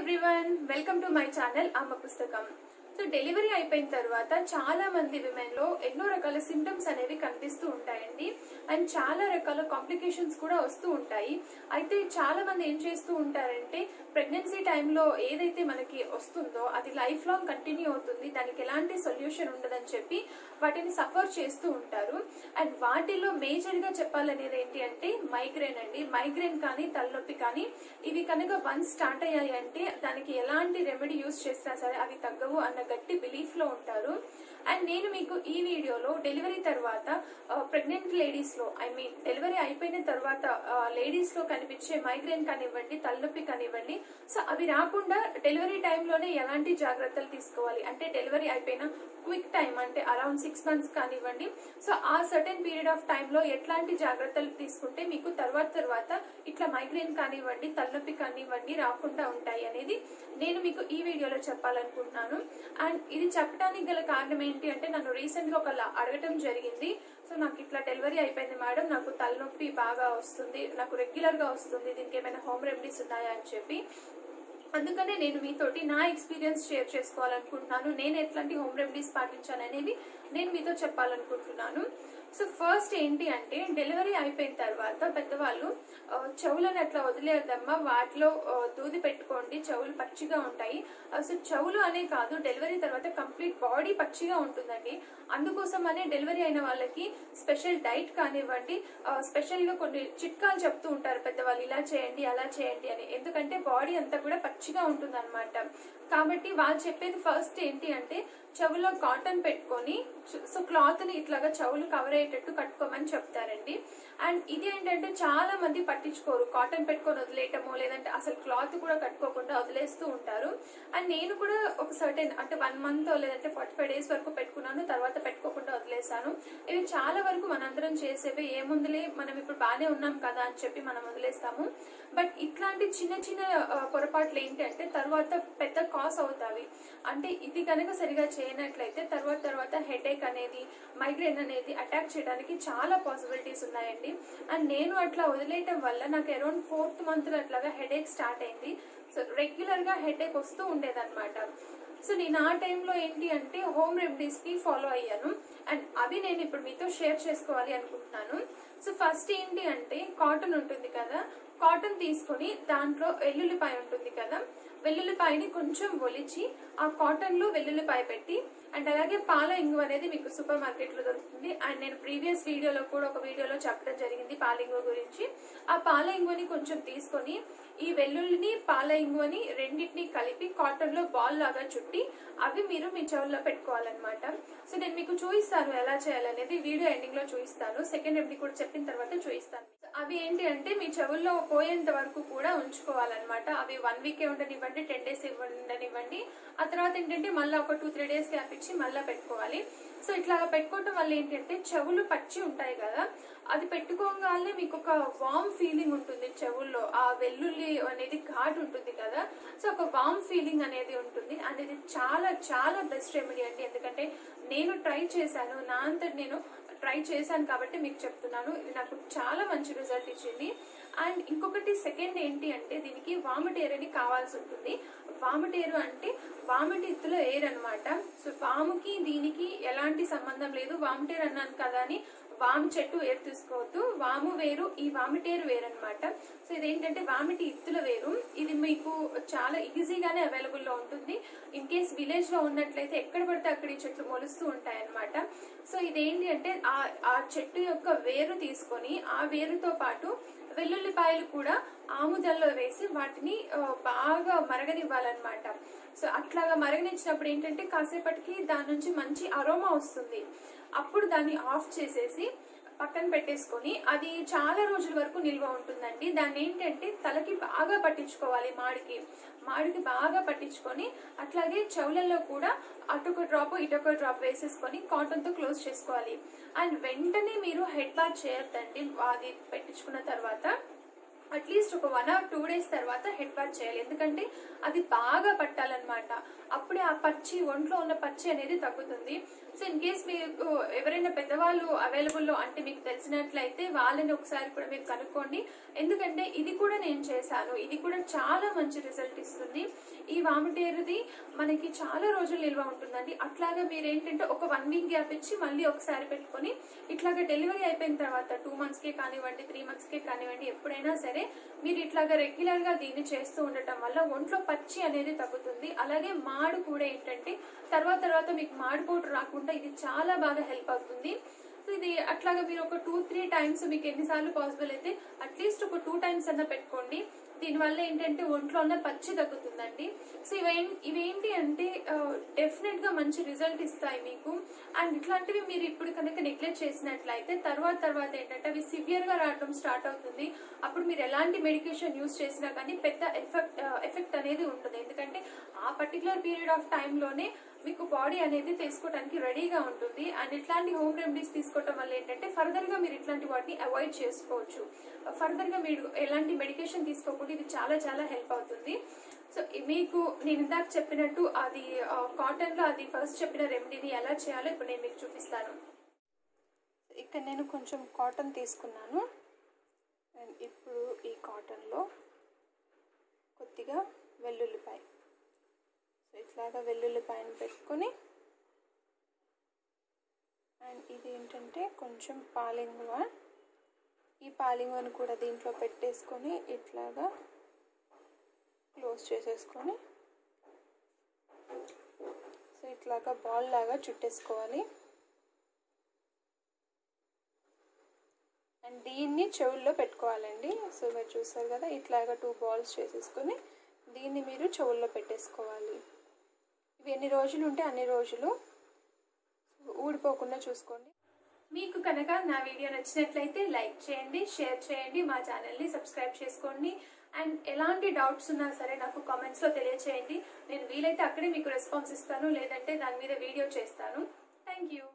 Everyone, welcome to my channel అమ్మ పుస్తకం. So delivery అయిపోయిన తర్వాత చాలా మంది విమెన్ లో ఎన్నో రకాల సింటమ్స్ అనేవి కనిపిస్తూ ఉంటాయండి. అండ్ చాలా రకాల కాంప్లికేషన్స్ కూడా వస్తూ ఉంటాయి. అయితే చాలా మంది ఏం చేస్తూ ఉంటారంటే ప్రెగ్నెన్సీ టైంలో ఏదైతే మనకి వస్తుందో అది లైఫ్ లాంగ్ కంటిన్యూ అవుతుంది, దానికి ఎలాంటి సొల్యూషన్ ఉండదని చెప్పి వాటిని సఫర్ చేస్తూ ఉంటారు. అండ్ వాటిలో మేజర్ గా చెప్పాలనేది ఏంటి అంటే మైగ్రేన్ అండి. మైగ్రేన్ కానీ తలనొప్పి కానీ ఇవి కనుక వన్స్ స్టార్ట్ అయ్యాయి అంటే దానికి ఎలాంటి రెమెడీ యూజ్ చేసినా సరే అవి తగ్గవు అన్న గట్టి బిలీఫ్ లో ఉంటారు. అండ్ నేను మీకు ఈ వీడియోలో డెలివరీ తర్వాత ప్రెగ్నెంట్ లేడీస్ లో డెలివరీ అయిపోయిన తర్వాత లేడీస్ లో కనిపించే మైగ్రేన్ కానివ్వండి, తలనొప్పి కానివ్వండి, సో అవి రాకుండా డెలివరీ టైంలోనే ఎలాంటి జాగ్రత్తలు తీసుకోవాలి అంటే డెలివరీ అయిపోయిన క్విక్ టైం అంటే అరౌండ్ 6 months కానివ్వండి, సో ఆ సర్టెన్ పీరియడ్ ఆఫ్ టైమ్ లో ఎట్లాంటి జాగ్రత్తలు తీసుకుంటే మీకు తర్వాత ఇట్లా మైగ్రేన్ కానివ్వండి, తలనొప్పి కానివ్వండి రాకుండా ఉంటాయి అనేది నేను మీకు ఈ వీడియోలో చెప్పాలనుకుంటున్నాను. అండ్ ఇది చెప్పడానికి గల కారణం ఏంటి అంటే నన్ను రీసెంట్ గా ఒకళ్ళు అడగటం జరిగింది. సో నాకు ఇట్లా డెలివరీ అయిపోయింది మేడం, నాకు తలనొప్పి బాగా వస్తుంది, నాకు రెగ్యులర్ గా వస్తుంది, దీనికి ఏమైనా హోమ్ రెమెడీస్ ఉన్నాయా అని చెప్పి. అందుకనే నేను మీతోటి నా ఎక్స్పీరియన్స్ షేర్ చేసుకోవాలనుకుంటున్నాను. నేను ఎట్లాంటి హోమ్ రెమెడీస్ పాటించాను అనేది నేను మీతో చెప్పాలనుకుంటున్నాను. సో ఫస్ట్ ఏంటి అంటే డెలివరీ అయిపోయిన తర్వాత పెద్దవాళ్ళు చెవులను అట్లా వదిలేదమ్మా, వాటిలో దూది పెట్టుకోండి, చెవులు పచ్చిగా ఉంటాయి. సో చెవులు అనే కాదు, డెలివరీ తర్వాత కంప్లీట్ బాడీ పచ్చిగా ఉంటుందండి. అందుకోసం అనే డెలివరీ అయిన వాళ్ళకి స్పెషల్ డైట్ కానివ్వండి, స్పెషల్ గా కొన్ని చిట్కాలు చెప్తూ ఉంటారు పెద్దవాళ్ళు, ఇలా చేయండి అలా చేయండి అని. ఎందుకంటే బాడీ అంతా కూడా పచ్చిగా ఉంటుంది అనమాట. కాబట్టి వాళ్ళు చెప్పేది ఫస్ట్ ఏంటి అంటే చెవులో కాటన్ పెట్టుకొని సో క్లాత్ ని ఇట్లాగా చెవులు కవర్ అయ్యేటట్టు కట్టుకోమని చెప్తారండి. అండ్ ఇది ఏంటంటే చాలా మంది పట్టించుకోరు, కాటన్ పెట్టుకొని వదిలేయటమో లేదంటే అసలు క్లాత్ కూడా కట్టుకోకుండా వదిలేస్తూ ఉంటారు. అండ్ నేను కూడా ఒక సర్టెన్ అంటే 1 month లేదంటే 45 days వరకు పెట్టుకున్నాను, తర్వాత పెట్టుకోకుండా వదిలేసాను. ఇవి చాలా వరకు మనందరం చేసేవి, ఏముందులే మనం ఇప్పుడు బాగానే ఉన్నాం కదా అని చెప్పి మనం వదిలేస్తాము. బట్ ఇట్లాంటి చిన్న చిన్న పొరపాట్లు ఏంటి అంటే తర్వాత పెద్ద కాస్ అవుతాయి. అంటే ఇది కనుక సరిగా చేయనట్లయితే తర్వాత హెడేక్ అనేది, మైగ్రేన్ అనేది అటాక్ చేయడానికి చాలా పాసిబిలిటీస్ ఉన్నాయండి. అండ్ నేను అట్లా వదిలేయటం వల్ల నాకు అరౌండ్ 4th month అట్లాగా హెడేక్ స్టార్ట్ అయింది. సో రెగ్యులర్ గా హెడేక్ వస్తూ ఉండేదన్నమాట. సో నేను ఆ టైంలో ఏంటి అంటే హోమ్ రెమెడీస్ కి ఫాలో అయ్యాను. అండ్ అవి నేను ఇప్పుడు మీతో షేర్ చేసుకోవాలి అనుకుంటున్నాను. సో ఫస్ట్ ఏంటి అంటే కాటన్ ఉంటుంది కదా, కాటన్ తీసుకొని దాంట్లో వెల్లుల్లిపాయ ఉంటుంది కదా, వెల్లుల్లిపాయని కొంచెం ఒలిచి ఆ కాటన్ లో వెల్లుల్లిపాయ పెట్టి, అండ్ అలాగే పాల ఇంగువ అనేది మీకు సూపర్ మార్కెట్ లో దొరుకుతుంది. అండ్ నేను ప్రీవియస్ వీడియోలో కూడా ఒక వీడియోలో చెప్పడం జరిగింది పాల ఇంగువ గురించి. ఆ పాల ఇంగువని కొంచెం తీసుకొని ఈ వెల్లుల్లిని పాల ఇంగువని రెండింటిని కలిపి కాటన్ లో బాల్ లాగా చుట్టి అవి మీరు మీ చెవుల్లో పెట్టుకోవాలన్నమాట. సో నేను మీకు చూపిస్తాను ఎలా చేయాలనేది, వీడియో ఎండింగ్ లో చూపిస్తాను. సెకండ్ రెమెడీ కూడా చెప్పిన తర్వాత చూపిస్తాను. అవి ఏంటి అంటే మీ చెవుల్లో పోయేంత వరకు కూడా ఉంచుకోవాలన్నమాట. అవి 1 week ఉండనివ్వండి, 10 days ఉండనివ్వండి. ఆ తర్వాత ఏంటంటే మళ్ళీ ఒక 2-3 days గ్యాప్ ఇచ్చి మళ్ళీ పెట్టుకోవాలి. సో ఇట్లా పెట్టుకోవటం వల్ల ఏంటంటే చెవులు పచ్చి ఉంటాయి కదా, అది పెట్టుకోగానే మీకు ఒక వార్మ్ ఫీలింగ్ ఉంటుంది చెవుల్లో. ఆ వెల్లుల్లి అనేది ఘాట్ ఉంటుంది కదా, సో ఒక వార్మ్ ఫీలింగ్ అనేది ఉంటుంది. అండ్ ఇది చాలా చాలా బెస్ట్ రెమెడీ అండి. ఎందుకంటే నేను ట్రై చేశాను, నా అంతటి నేను ట్రై చేశాను కాబట్టి మీకు చెప్తున్నాను. ఇది నాకు చాలా మంచి రిజల్ట్ ఇచ్చింది. అండ్ ఇంకొకటి సెకండ్ ఏంటి అంటే దీనికి వామిటేర్ అని కావాల్సి ఉంటుంది. వామిటేరు అంటే వామిటి ఇత్తుల ఎయిర్ అనమాట. సో వాముకి దీనికి ఎలాంటి సంబంధం లేదు. వామిటేర్ అన్నాను కదా అని వాము చెట్టు వేరు తీసుకోవద్దు, వాము వేరు, ఈ వామిటేరు వేరు అనమాట. సో ఇదేంటంటే వామిటి ఇత్తుల వేరు. ఇది మీకు చాలా ఈజీగానే అవైలబుల్ లో ఉంటుంది. ఇన్ కేస్ విలేజ్ లో ఉన్నట్లయితే ఎక్కడ పడితే అక్కడ ఈ చెట్లు మొలుస్తూ ఉంటాయి అనమాట. సో ఇదేంటి అంటే ఆ చెట్టు యొక్క వేరు తీసుకొని ఆ వేరుతో పాటు వెల్లుల్లిపాయలు కూడా ఆముదల్లో వేసి వాటిని బాగా మరగనివ్వాలన్నమాట. సో అట్లాగా మరగనిచ్చినప్పుడు ఏంటంటే కాసేపటికి దాని నుంచి మంచి అరోమా వస్తుంది. అప్పుడు దాన్ని ఆఫ్ చేసేసి పక్కన పెట్టేసుకొని అది చాలా రోజుల వరకు నిల్వ ఉంటుందండి. దాన్ని ఏంటంటే తలకి బాగా పట్టించుకోవాలి, మాడికి బాగా పట్టించుకొని అట్లాగే చెవులలో కూడా అటొక డ్రాప్ ఇటొక డ్రాప్ వేసేసుకొని కాటన్ తో క్లోజ్ చేసుకోవాలి. అండ్ వెంటనే మీరు హెడ్ బాత్ చేయొద్దండి. అది పెట్టించుకున్న తర్వాత అట్లీస్ట్ ఒక 1 or 2 days తర్వాత హెడ్ బాత్ చేయాలి. ఎందుకంటే అది బాగా పట్టాలన్నమాట. అప్పుడే ఆ పచ్చి ఒంట్లో ఉన్న పచ్చి అనేది తగ్గుతుంది. సో ఇన్ కేస్ మీకు ఎవరైనా పెద్దవాళ్ళు అవైలబుల్లో అంటే మీకు తెలిసినట్లయితే వాళ్ళని ఒకసారి కూడా మీరు కనుక్కోండి. ఎందుకంటే ఇది కూడా నేను చేశాను, ఇది కూడా చాలా మంచి రిజల్ట్ ఇస్తుంది. ఈ వామిటేరుది మనకి చాలా రోజులు నిల్వ ఉంటుందండి. అట్లాగా మీరు ఏంటంటే ఒక 1 వీక్ గ్యాప్ ఇచ్చి మళ్ళీ ఒకసారి పెట్టుకొని ఇట్లాగా డెలివరీ అయిపోయిన తర్వాత 2 months కే కానివ్వండి 3 months కే కానివ్వండి ఎప్పుడైనా సరే మీరు ఇట్లాగా రెగ్యులర్ గా దీన్ని చేస్తూ ఉండటం వల్ల ఒంట్లో పచ్చి అనేది తగ్గుతుంది. అలాగే మాడు కూడా ఏంటంటే తర్వాత మీకు మాడిపోటు రాకుండా ఇది చాలా బాగా హెల్ప్ అవుతుంది. ఇది అట్లాగా మీరు ఒక 2-3 times మీకు ఎన్నిసార్లు పాసిబుల్ అయితే అట్లీస్ట్ ఒక 2 times అన్నా పెట్టుకోండి. దీనివల్ల ఏంటంటే ఒంట్లో ఉన్న పచ్చి తగ్గుతుందండి. సో ఇవేంటి అంటే డెఫినెట్ గా మంచి రిజల్ట్ ఇస్తాయి మీకు. అండ్ ఇట్లాంటివి మీరు ఇప్పుడు కనుక నెగ్లెక్ట్ చేసినట్లయితే తర్వాత ఏంటంటే అవి సివియర్ గా రావడం స్టార్ట్ అవుతుంది. అప్పుడు మీరు ఎలాంటి మెడికేషన్ యూజ్ చేసినా కానీ పెద్ద ఎఫెక్ట్ అనేది ఉంటుంది. ఎందుకంటే ఆ పర్టికులర్ పీరియడ్ ఆఫ్ టైంలోనే మీకు బాడీ అనేది తీసుకోవడానికి రెడీగా ఉంటుంది. అండ్ ఇట్లాంటి హోమ్ రెమెడీస్ తీసుకోవడం వల్ల ఏంటంటే ఫర్దర్ గా మీరు ఇట్లాంటి వాటిని అవాయిడ్ చేసుకోవచ్చు. ఫర్దర్ గా మీరు ఎలాంటి మెడికేషన్ తీసుకోకుండా ఇది చాలా హెల్ప్ అవుతుంది. సో మీకు నేను ఇందాక చెప్పినట్టు అది కాటన్ లో అది ఫస్ట్ చెప్పిన రెమెడీని ఎలా చేయాలో ఇప్పుడు నేను మీకు చూపిస్తాను. ఇక్కడ నేను కొంచెం కాటన్ తీసుకున్నాను. అండ్ ఇప్పుడు ఈ కాటన్ లో కొద్దిగా వెల్లుల్లిపాయ, సో ఇట్లాగా వెల్లుల్లిపాయను పెట్టుకొని అండ్ ఇది ఏంటంటే కొంచెం పాలింగువ, ఈ పాలింగువను కూడా దీంట్లో పెట్టేసుకొని ఇట్లాగా క్లోజ్ చేసేసుకొని సో ఇట్లాగా బాల్ లాగా చుట్టేసుకోవాలి. అండ్ దీన్ని చెవుల్లో పెట్టుకోవాలండి. సో మీరు చూస్తారు కదా ఇట్లాగా 2 balls చేసేసుకొని దీన్ని మీరు చెవుల్లో పెట్టేసుకోవాలి. ఇవి ఎన్ని రోజులు ఉంటే అన్ని రోజులు ఊడిపోకుండా చూసుకోండి. మీకు కనుక నా వీడియో నచ్చినట్లయితే లైక్ చేయండి, షేర్ చేయండి, మా ఛానల్ని సబ్స్క్రైబ్ చేసుకోండి. అండ్ ఎలాంటి డౌట్స్ ఉన్నా సరే నాకు కామెంట్స్లో తెలియచేయండి. నేను వీలైతే అక్కడే మీకు రెస్పాన్స్ ఇస్తాను, లేదంటే దాని మీద వీడియో చేస్తాను. Thank you.